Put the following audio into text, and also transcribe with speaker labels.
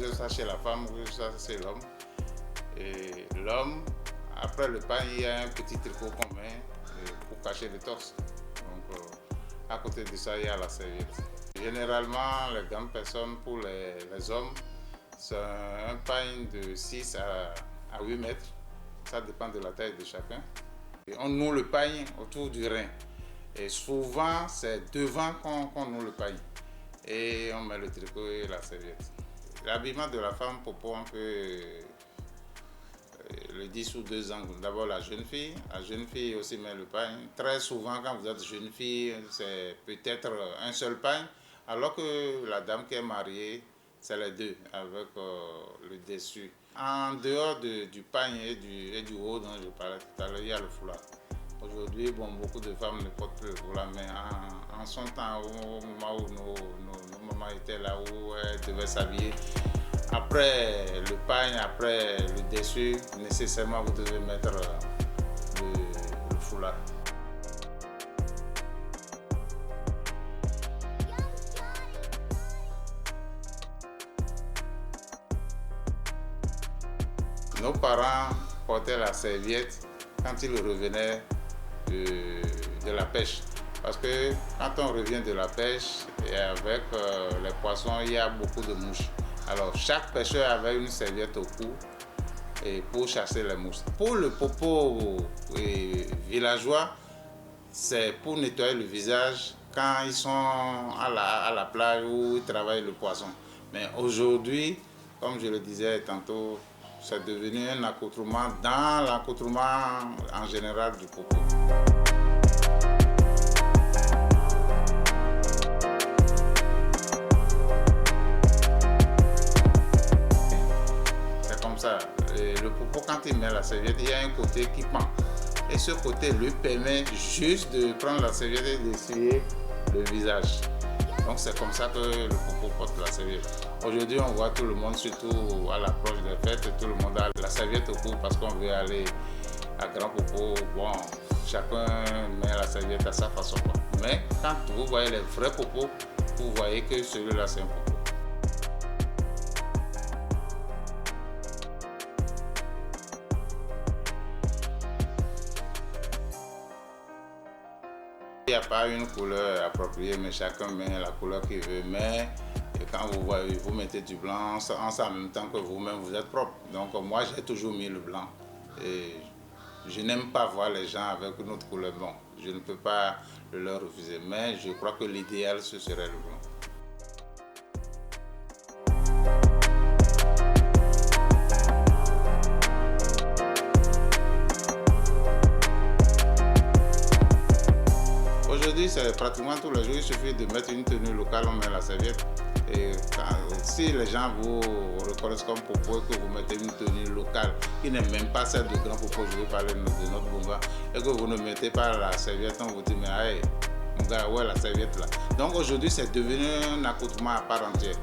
Speaker 1: que ça chez la femme ou ça c'est l'homme. Et l'homme, après le pagne, il y a un petit tricot qu'on met pour cacher le torse. Donc à côté de ça, il y a la serviette. Généralement, les grandes personnes pour les hommes, c'est un pagne de 6 à 8 mètres. Ça dépend de la taille de chacun. Et on noue le pagne autour du rein. Et souvent, c'est devant qu'on noue le pagne. Et on met le tricot et la serviette. L'habillement de la femme, on peut le dire sous deux angles. D'abord la jeune fille aussi met le pagne. Très souvent, quand vous êtes jeune fille, c'est peut-être un seul pagne, alors que la dame qui est mariée, c'est les deux, avec le dessus. En dehors du pagne et du haut dont je parlais tout à l'heure, il y a le foulard. Aujourd'hui, beaucoup de femmes ne portent plus le foulard, mais en son temps, au moment où nos mamans étaient là, où elles devaient s'habiller, après le pagne, après le dessus, nécessairement vous devez mettre le foulard. Nos parents portaient la serviette quand ils revenaient de la pêche. Parce que quand on revient de la pêche, et avec les poissons, il y a beaucoup de mouches. Alors chaque pêcheur avait une serviette au cou et pour chasser les mouches. Pour le popo villageois, c'est pour nettoyer le visage quand ils sont à la plage où ils travaillent le poisson. Mais aujourd'hui, comme je le disais tantôt, c'est devenu un accoutrement dans l'accoutrement en général du popo. C'est comme ça. Le popo, quand il met la serviette, il y a un côté qui pend. Et ce côté lui permet juste de prendre la serviette et d'essuyer le visage. Donc c'est comme ça que le popo porte la serviette. Aujourd'hui, on voit tout le monde, surtout à l'approche des fêtes, tout le monde a la serviette au cou parce qu'on veut aller à grand popo. Bon, chacun met la serviette à sa façon. Mais quand vous voyez les vrais popos, vous voyez que celui-là c'est un popo. Il n'y a pas une couleur appropriée, mais chacun met la couleur qu'il veut. Mais quand vous voyez, vous mettez du blanc, on sent en même temps que vous-même, vous êtes propre. Donc moi, j'ai toujours mis le blanc. Et je n'aime pas voir les gens avec une autre couleur. Bon, je ne peux pas le leur refuser, mais je crois que l'idéal, ce serait le blanc. Aujourd'hui, c'est pratiquement tous les jours, il suffit de mettre une tenue locale, on met la serviette. Et si les gens vous reconnaissent comme popo et que vous mettez une tenue locale qui n'est même pas celle de grand popo, je vais parler de notre bonga, et que vous ne mettez pas la serviette, on vous dit mais hey, mon gars, ouais la serviette là. Donc aujourd'hui, c'est devenu un accoutrement à part entière.